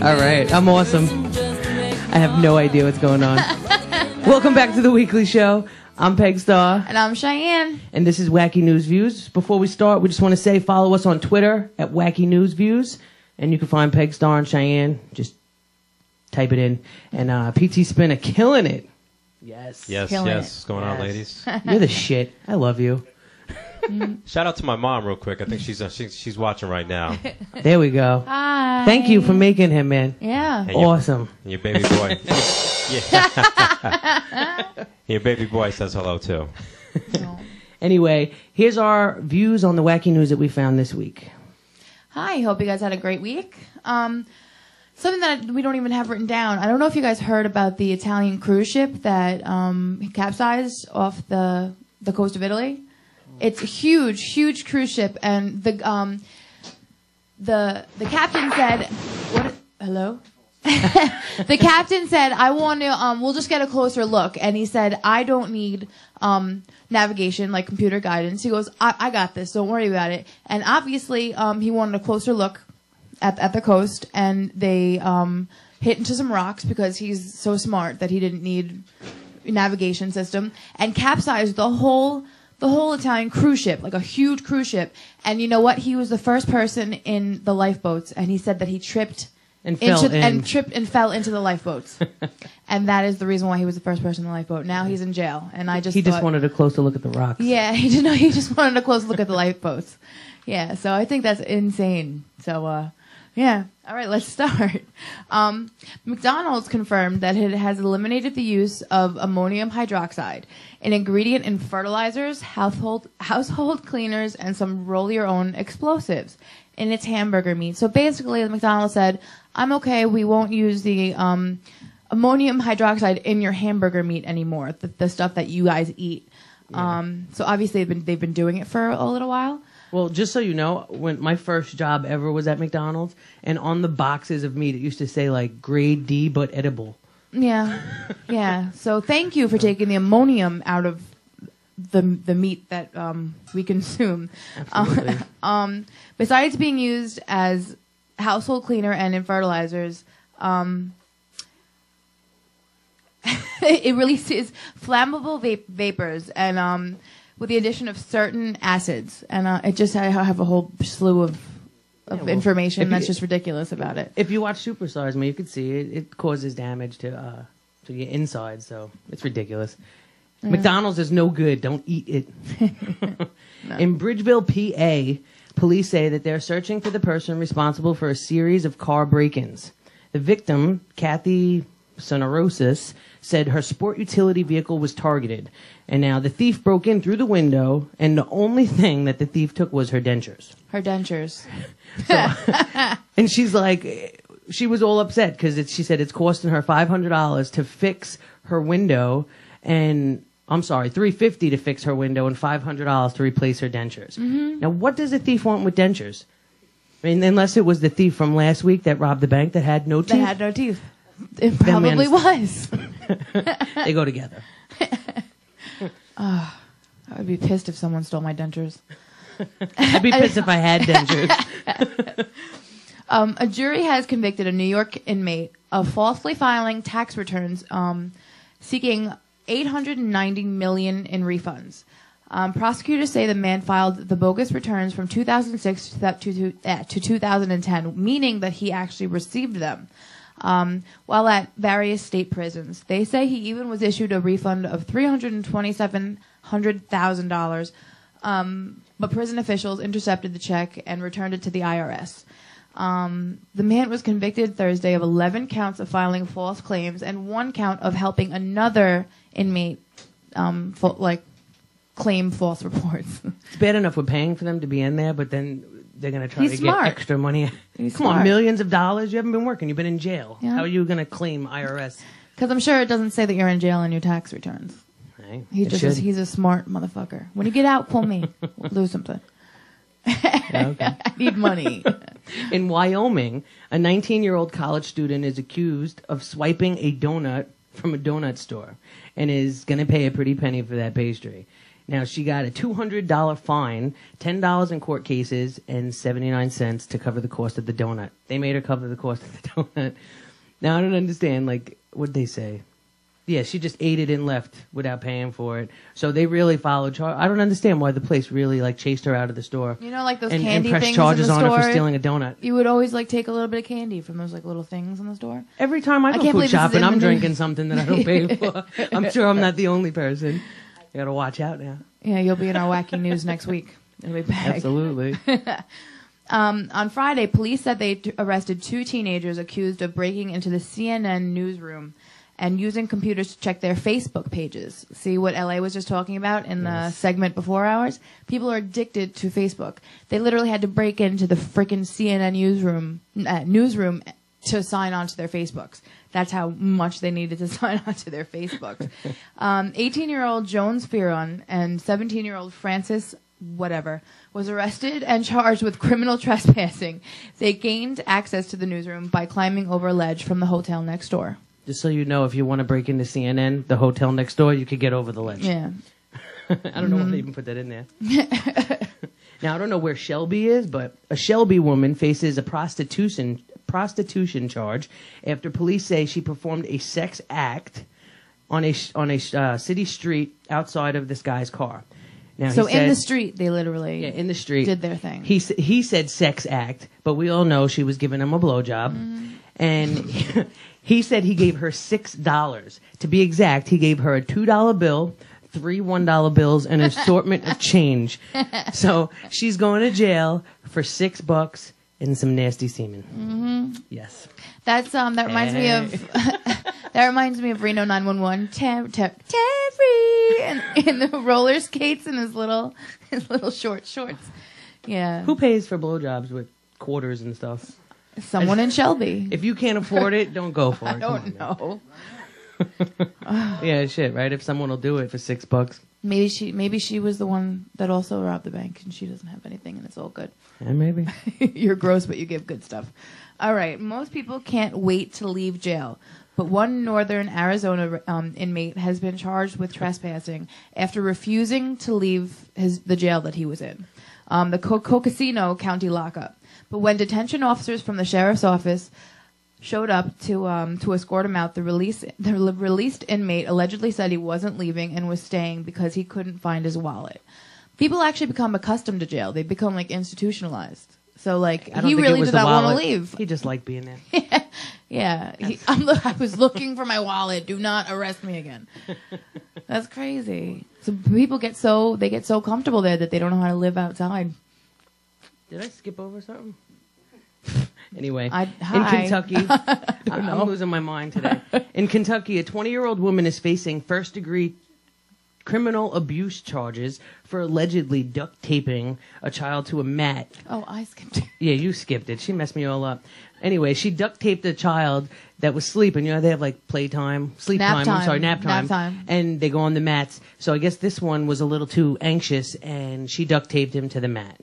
All right, I'm awesome. I have no idea what's going on. Welcome back to the weekly show. I'm Pegg Star. And I'm Cheyenne. And this is Wacky News Views. Before we start, we just want to say follow us on Twitter at Wacky News Views. And you can find Pegg Star and Cheyenne. Just type it in. And PT Spinner killing it. Yes. Yes, Killing yes. it. What's going on, ladies? You're the shit. I love you. Shout out to my mom real quick. I think she's watching right now. There we go. Hi. Thank you for making him, man. Yeah. And your- Awesome. and your baby boy. Yeah. Your baby boy says hello, too. Anyway, here's our views on the wacky news that we found this week. Hi. Hope you guys had a great week. Something that we don't even have written down. I don't know if you guys heard about the Italian cruise ship that capsized off the coast of Italy. It's a huge cruise ship, and the captain said, "What? Hello." The captain said, "I want to. We'll just get a closer look." And he said, "I don't need navigation, like computer guidance." He goes, "I got this. Don't worry about it." And obviously, he wanted a closer look at the coast, and they hit into some rocks because he's so smart that he didn't need a navigation system, and capsized the whole Italian cruise ship, like a huge cruise ship. And you know what? He was the first person in the lifeboats, and he said that he tripped And fell into the lifeboats. And that is the reason why he was the first person in the lifeboat. Now he's in jail, and I just He just wanted a closer look at the rocks. Yeah, he didn't know. He just wanted a close look at the lifeboats. Yeah, so I think that's insane. So, yeah. All right, let's start. McDonald's confirmed that it has eliminated the use of ammonium hydroxide, an ingredient in fertilizers, household cleaners, and some roll-your-own explosives in its hamburger meat. So basically, McDonald's said, "I'm okay. We won't use the ammonium hydroxide in your hamburger meat anymore, the stuff that you guys eat." Yeah. So obviously, they've been doing it for a little while. Well, just so you know, when my first job ever was at McDonald's, and on the boxes of meat, it used to say, like, grade D, but edible. Yeah. Yeah. So thank you for taking the ammonium out of the meat that we consume. Absolutely. Besides being used as household cleaner and in fertilizers, it releases flammable vapors and with the addition of certain acids, and I have a whole slew of information that's just ridiculous about it. If you watch Superstars, you could see it causes damage to your insides, so it's ridiculous. Yeah. McDonald's is no good. Don't eat it. No. In Bridgeville, PA, police say that they're searching for the person responsible for a series of car break-ins. The victim, Kathy Sonarosis, said her sport utility vehicle was targeted. And now the thief broke in through the window, and the only thing that the thief took was her dentures. Her dentures. And she's like, she was all upset because she said it's costing her $500 to fix her window, and I'm sorry, $350 to fix her window and $500 to replace her dentures. Mm-hmm. Now, what does a thief want with dentures? I mean, unless it was the thief from last week that robbed the bank that had no teeth. That had no teeth. It probably was. They go together. I would be pissed if someone stole my dentures. I'd be pissed if I had dentures. A jury has convicted a New York inmate of falsely filing tax returns, seeking $890 million in refunds. Prosecutors say the man filed the bogus returns from 2006 to 2010, meaning that he actually received them while at various state prisons. They say he even was issued a refund of $327,000, but prison officials intercepted the check and returned it to the IRS. The man was convicted Thursday of 11 counts of filing false claims and 1 count of helping another inmate claim false reports. It's bad enough we're paying for them to be in there, but then they're going to try to smart. get extra money. He's Come smart. on, millions of dollars. You haven't been working. You've been in jail. Yeah. How are you going to claim IRS? Because I'm sure it doesn't say that you're in jail on your tax returns. Right. He's a smart motherfucker. When you get out, call me. We'll do something. Yeah, okay. I need money. In Wyoming, a 19-year-old college student is accused of swiping a donut from a donut store and is going to pay a pretty penny for that pastry. Now, she got a $200 fine, $10 in court cases, and 79 cents to cover the cost of the donut. They made her cover the cost of the donut. Now, I don't understand, like, what'd they say? Yeah, she just ate it and left without paying for it. So they really followed charge. I don't understand why the place really, like, chased her out of the store. You know, like those and candy pressed things charges in the on store? her for stealing a donut. You would always, like, take a little bit of candy from those, like, little things in the store. Every time I go can't food believe this is shopping, in I'm the drinking news. something that I don't pay for. I'm sure I'm not the only person. You gotta watch out now. Yeah, you'll be in our Wacky News next week. It'll be back. Absolutely. On Friday, police said they arrested 2 teenagers accused of breaking into the CNN newsroom and using computers to check their Facebook pages. See what LA was just talking about in the segment before ours? People are addicted to Facebook. They literally had to break into the frickin' CNN newsroom to sign on to their Facebooks. That's how much they needed to sign on to their Facebooks. 18-year-old Jones Fearon and 17-year-old Francis whatever was arrested and charged with criminal trespassing. They gained access to the newsroom by climbing over a ledge from the hotel next door. Just so you know, if you want to break into CNN, the hotel next door, you could get over the ledge. Yeah. I don't know why they even put that in there. Now, I don't know where Shelby is, but a Shelby woman faces a prostitution charge after police say she performed a sex act on a city street outside of this guy's car. Now, So in the street, they literally in the street did their thing. He said sex act, but we all know she was giving him a blowjob. And he said he gave her $6. To be exact, he gave her a $2 bill, 3 $1 bills, and an assortment of change. So she's going to jail for $6 and some nasty semen. Yes. That's that reminds me of that reminds me of Reno 911. Terry and in the roller skates and his little short shorts. Yeah. Who pays for blowjobs with quarters and stuff? Someone in Shelby. If you can't afford it, don't go for it. I don't know. Yeah, shit, right? If someone will do it for $6. Maybe she was the one that also robbed the bank and she doesn't have anything and it's all good. Yeah, maybe. You're gross, but you give good stuff. All right. Most people can't wait to leave jail, but one northern Arizona inmate has been charged with trespassing after refusing to leave the jail that he was in, the Cocosino County lockup. But when detention officers from the sheriff's office showed up to escort him out, the released inmate allegedly said he wasn't leaving and was staying because he couldn't find his wallet. People actually become accustomed to jail. They become like institutionalized. So like he really did not want to leave. He just liked being there. Yeah. I was looking for my wallet. Do not arrest me again. That's crazy. So people get so comfortable there that they don't know how to live outside. Did I skip over something? Anyway, Hi. in Kentucky, I'm losing my mind today. In Kentucky, a 20-year-old woman is facing first-degree criminal abuse charges for allegedly duct taping a child to a mat. Oh, I skipped it. Yeah, you skipped it. She messed me all up. Anyway, she duct taped a child that was sleeping. You know, they have like sleep time. Nap time. And they go on the mats. So I guess this one was a little too anxious and she duct taped him to the mat.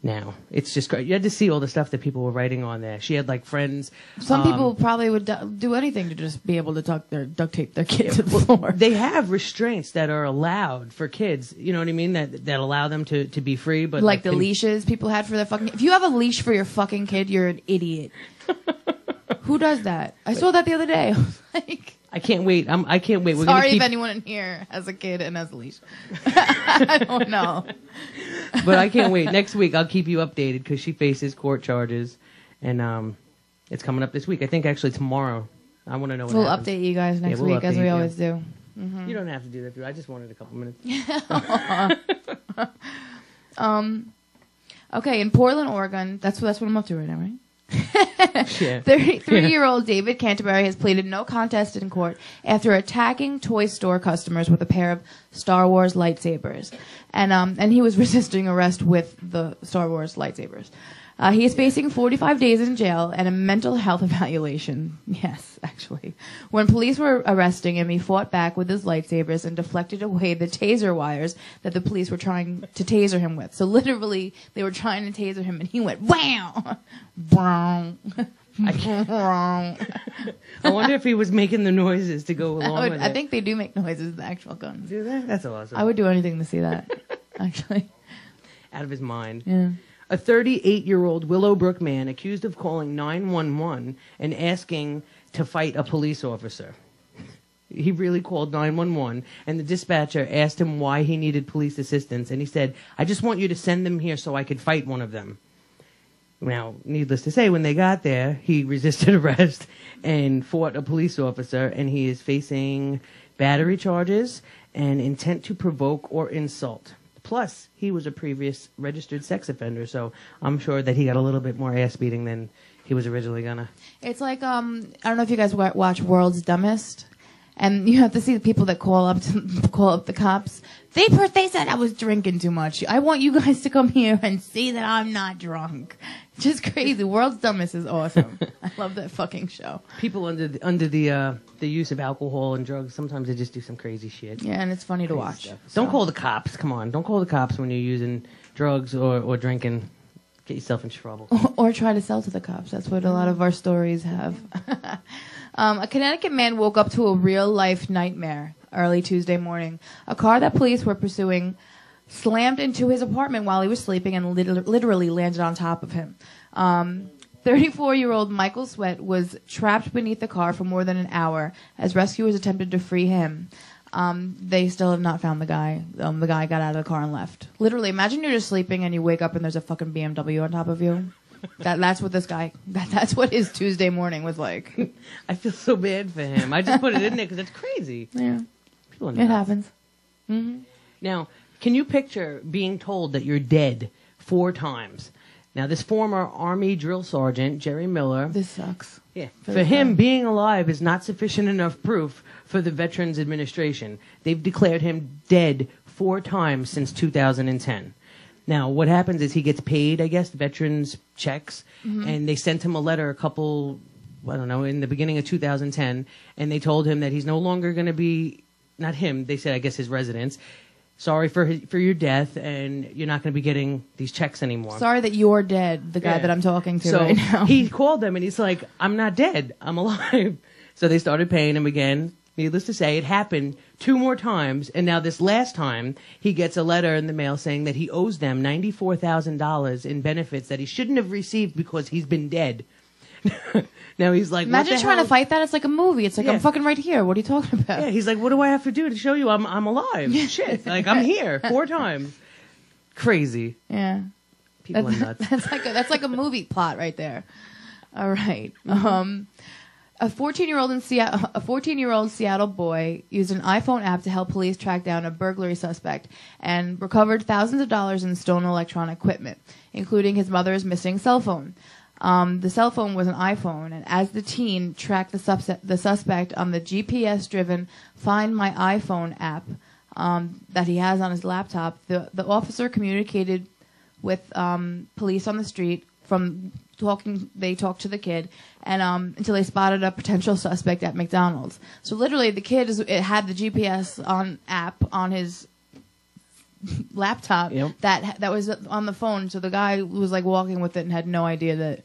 Now, it's just great. You had to see all the stuff that people were writing on there. She had like friends. Some people probably would do anything to just be able to duct tape their kids to the floor. They have restraints that are allowed for kids. You know what I mean? That allow them to be free. But like the leashes people had for their fucking. If you have a leash for your fucking kid, you're an idiot. Who does that? I saw that the other day. I was like, I can't wait. I can't wait. Sorry if anyone in here has a kid and has a leash. I don't know. But I can't wait. Next week, I'll keep you updated because she faces court charges. And it's coming up this week. I think actually tomorrow. I want to know what We'll happens. update you guys next week, as we always do. You don't have to do that. I just wanted a couple minutes. Okay, in Portland, Oregon, that's what I'm up to right now, right? Yeah. 33-year-old David Canterbury has pleaded no contest in court after attacking toy store customers with a pair of Star Wars lightsabers, and he was resisting arrest with the Star Wars lightsabers. He is facing 45 days in jail and a mental health evaluation. Yes, actually. When police were arresting him, he fought back with his lightsabers and deflected away the taser wires that the police were trying to taser him with. So literally, they were trying to taser him, and he went, wow! Brown. I wonder if he was making the noises to go along with it. I think they do make noises with the actual guns. Do they? That's awesome. I would do anything to see that, actually. Out of his mind. Yeah. A 38-year-old Willowbrook man accused of calling 911 and asking to fight a police officer. He really called 911, and the dispatcher asked him why he needed police assistance, and he said, "I just want you to send them here so I could fight one of them." Now, needless to say, when they got there, he resisted arrest and fought a police officer, and he is facing battery charges and intent to provoke or insult. Plus, he was a previous registered sex offender, so I'm sure that he got a little bit more ass beating than he was originally gonna. It's like, I don't know if you guys watch World's Dumbest, and you have to see the people that call up the cops. They said I was drinking too much. I want you guys to come here and see that I'm not drunk. Just crazy. World's Dumbest is awesome. I love that fucking show. People under the use of alcohol and drugs, sometimes they just do some crazy shit. Yeah, and it's funny to watch. Don't call the cops. Come on. Don't call the cops when you're using drugs or drinking. Get yourself in trouble. Or try to sell to the cops. That's what a lot of our stories have. A Connecticut man woke up to a real-life nightmare early Tuesday morning. A car that police were pursuing slammed into his apartment while he was sleeping and literally landed on top of him. 34-year-old Michael Sweat was trapped beneath the car for more than an hour as rescuers attempted to free him. They still have not found the guy. The guy got out of the car and left. Literally, imagine you're just sleeping and you wake up and there's a fucking BMW on top of you. That's what this guy. That's what his Tuesday morning was like. I feel so bad for him. I just put it in there because it's crazy. Yeah, People are it nuts. happens. Mm-hmm. Now, can you picture being told that you're dead 4 times? Now, this former Army drill sergeant, Jerry Miller. This sucks. Yeah. For him, being alive is not sufficient enough proof for the Veterans Administration. They've declared him dead 4 times since 2010. Now, what happens is he gets paid, I guess, veterans checks, and they sent him a letter in the beginning of 2010, and they told him that he's no longer going to be, not him, they said, I guess, his residence. Sorry for your death, and you're not going to be getting these checks anymore. Sorry that you're dead, the guy that I'm talking to right now. He called them, and he's like, I'm not dead. I'm alive. So they started paying him again. Needless to say, it happened 2 more times, and now this last time, he gets a letter in the mail saying that he owes them $94,000 in benefits that he shouldn't have received because he's been dead. Now he's like, imagine trying to fight that. It's like a movie. It's like, Yeah. I'm fucking right here. What are you talking about? Yeah, he's like, what do I have to do to show you I'm alive? Shit, like I'm here 4 times. Crazy. Yeah. People are nuts. That's like a movie plot right there. All right. A 14-year-old Seattle boy used an iPhone app to help police track down a burglary suspect and recovered thousands of dollars in stolen electronic equipment, including his mother's missing cell phone. The cell phone was an iPhone, and as the teen tracked the suspect on the GPS-driven Find My iPhone app that he has on his laptop, the officer communicated with police on the street they talked to the kid and until they spotted a potential suspect at McDonald's. So literally, the kid had the GPS app on his laptop that was on the phone. So the guy was like walking with it and had no idea that.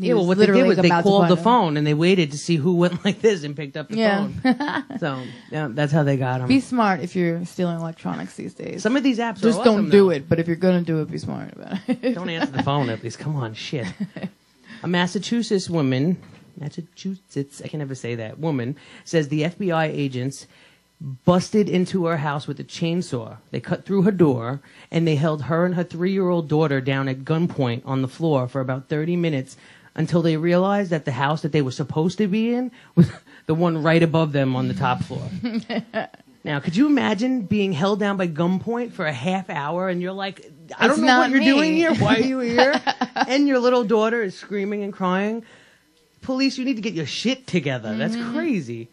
What they did was they called the phone and they waited to see who went like this and picked up the phone. So that's how they got him. Be smart if you're stealing electronics these days. Some of these apps just are don't awesome, do though. it. But if you're gonna do it, be smart about it. Don't answer the phone at least. Come on, shit. A Massachusetts, I can never say that, woman says the FBI agents busted into her house with a chainsaw. They cut through her door, and they held her and her 3-year-old daughter down at gunpoint on the floor for about 30 minutes until they realized that the house that they were supposed to be in was the one right above them on the top floor. Now, could you imagine being held down by gunpoint for a half hour and you're like, I don't know what you're doing here. Why are you here? And your little daughter is screaming and crying. Police, you need to get your shit together. That's crazy.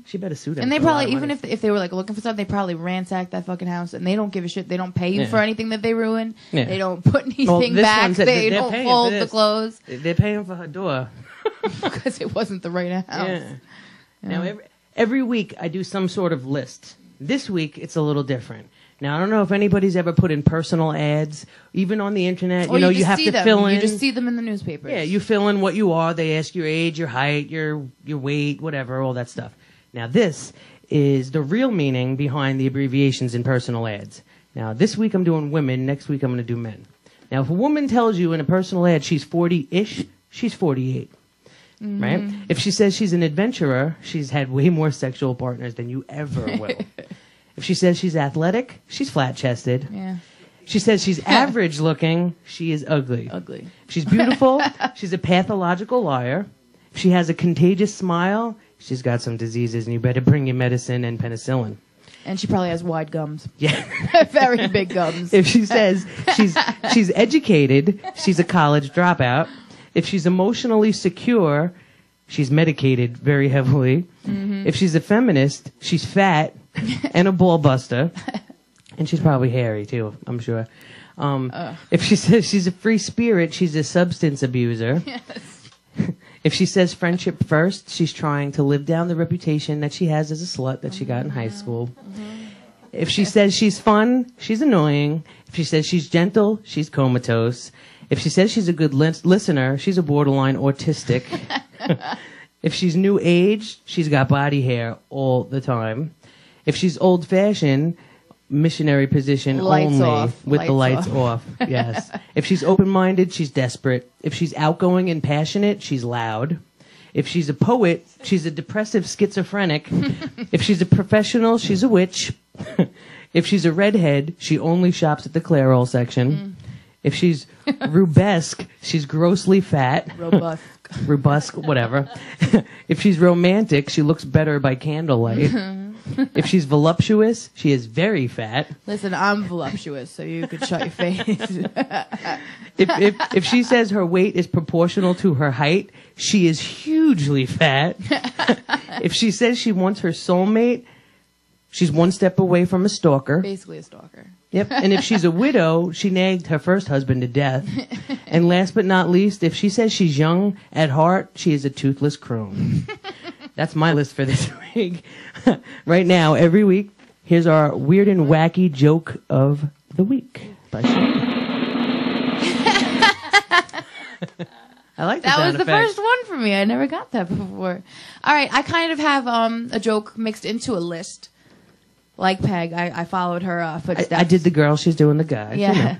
She better sue them. And they probably, even if they were like looking for something, they probably ransacked that fucking house, and they don't give a shit. They don't pay you for anything that they ruin. Yeah. They don't put anything back. They don't fold the clothes. They're paying for her door because it wasn't the right house. Yeah. Now every week I do some sort of list. This week it's a little different. Now, I don't know if anybody's ever put in personal ads, even on the internet. Or you just have see to them. fill in. You just see them in the newspapers. Yeah, you fill in what you are. They ask your age, your height, your weight, whatever, all that stuff. Now, this is the real meaning behind the abbreviations in personal ads. Now, this week I'm doing women. Next week I'm going to do men. Now, if a woman tells you in a personal ad she's 40-ish, she's 48. Right? If she says she's an adventurer, she's had way more sexual partners than you ever will. If she says she's athletic, she's flat-chested. Yeah. She says she's average looking, she is ugly. Ugly. If she's beautiful, she's a pathological liar. If she has a contagious smile, she's got some diseases, and you better bring your medicine and penicillin. And she probably has wide gums. Yeah. Very big gums. If she says she's educated, she's a college dropout. If she's emotionally secure, she's medicated very heavily. If she's a feminist, she's fat and a ball buster. And she's probably hairy, too, I'm sure. If she says she's a free spirit, she's a substance abuser. Yes. If she says friendship first, she's trying to live down the reputation that she has as a slut that she got in high school. If she says she's fun, she's annoying. If she says she's gentle, she's comatose. If she says she's a good listener, she's a borderline autistic. If she's new age, she's got body hair all the time. If she's old-fashioned, missionary position Lights only off. with the Lights lights off. Yes. If she's open-minded, she's desperate. If she's outgoing and passionate, she's loud. If she's a poet, she's a depressive schizophrenic. If she's a professional, she's a witch. If she's a redhead, she only shops at the Clairol section. If she's rubesque, she's grossly fat. Robust. Rubusque, whatever. If she's romantic, she looks better by candlelight. If she's voluptuous, she is very fat. Listen, I'm voluptuous, so you could shut your face. If she says her weight is proportional to her height, she is hugely fat. If she says she wants her soulmate, she's one step away from a stalker. Basically a stalker. Yep. And if she's a widow, she nagged her first husband to death. And last but not least, if she says she's young at heart, she is a toothless crone. That's my list for this week. Right now, every week, here's our weird and wacky joke of the week. By Shay. I like That was sound the effects. first one for me. I never got that before. All right, I kind of have a joke mixed into a list. Like Peg, I followed her footsteps. I did the girl, she's doing the guy. Yeah.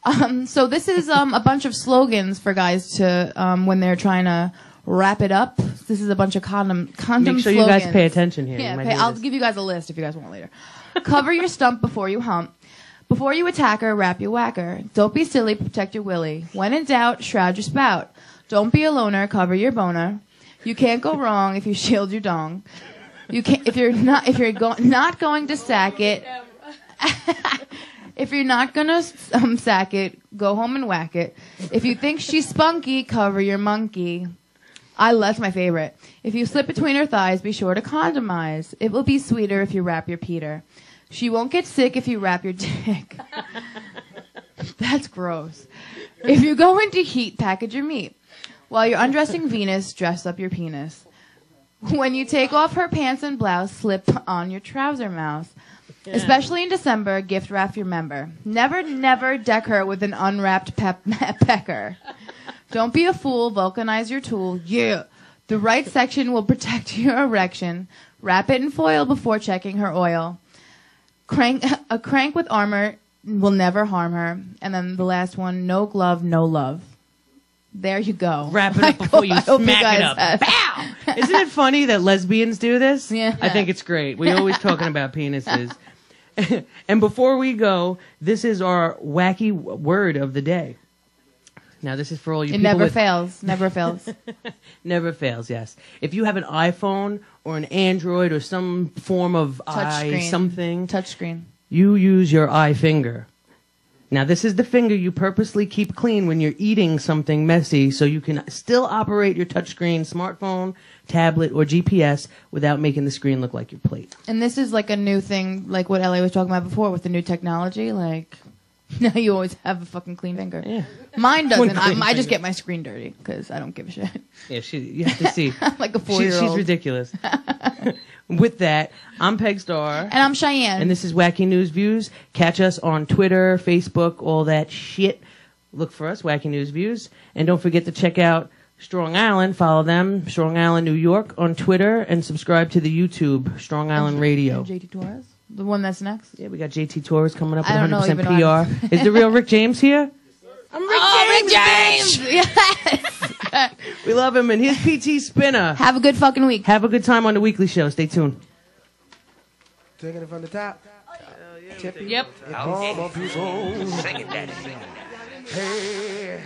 You know. So this is a bunch of slogans for guys to when they're trying to wrap it up. This is a bunch of condom Make sure slogans. you guys pay attention here. Yeah, You might I'll notice. give you guys a list if you guys want later. Cover your stump before you hump. Before you attack her, wrap your whacker. Don't be silly, protect your willy. When in doubt, shroud your spout. Don't be a loner, cover your boner. You can't go wrong if you shield your dong. You can't if you're not going to sack it. If you're not gonna sack it, go home and whack it. If you think she's spunky, cover your monkey. That's my favorite. If you slip between her thighs, be sure to condomize. It will be sweeter if you wrap your Peter. She won't get sick if you wrap your dick. That's gross. If you go into heat, package your meat. While you're undressing Venus, dress up your penis. When you take off her pants and blouse, slip on your trouser mouth. Yeah. Especially in December, gift wrap your member. Never, never deck her with an unwrapped pecker. Don't be a fool, vulcanize your tool. Yeah. The right section will protect your erection. Wrap it in foil before checking her oil. A crank with armor will never harm her. And then the last one, no glove, no love. There you go. Wrap it up before you smack it up. Had... Bow! Isn't it funny that lesbians do this? Yeah. I think it's great. We're always talking about penises. And before we go, this is our wacky word of the day. Now, this is for all you people. It never fails. Never fails. Never fails, yes. If you have an iPhone or an Android or some form of something. Touchscreen. You use your eye finger. Now, this is the finger you purposely keep clean when you're eating something messy so you can still operate your touchscreen smartphone, tablet, or GPS without making the screen look like your plate. And this is like a new thing, like what Ellie was talking about before with the new technology. Like, now you always have a fucking clean finger. Yeah. Mine doesn't. I just get my screen dirty because I don't give a shit. Yeah, you have to see. I'm like a 4-year-old. She's ridiculous. With that, I'm Peg Star. And I'm Cheyenne. And this is Wacky News Views. Catch us on Twitter, Facebook, all that shit. Look for us, Wacky News Views. And don't forget to check out Strong Island. Follow them, Strong Island, New York, on Twitter. And subscribe to the YouTube, Strong Island Radio. And JT Torres? The one that's next? Yeah, we got JT Torres coming up with I don't 100% know, PR. Is the real Rick James here? I'm Rick James! Rick James! Yes! We love him. And here's PT Spinner. Have a good fucking week. Have a good time on the weekly show. Stay tuned. Taking it from the top. Yep. All of his own. Sing it, daddy. Hey.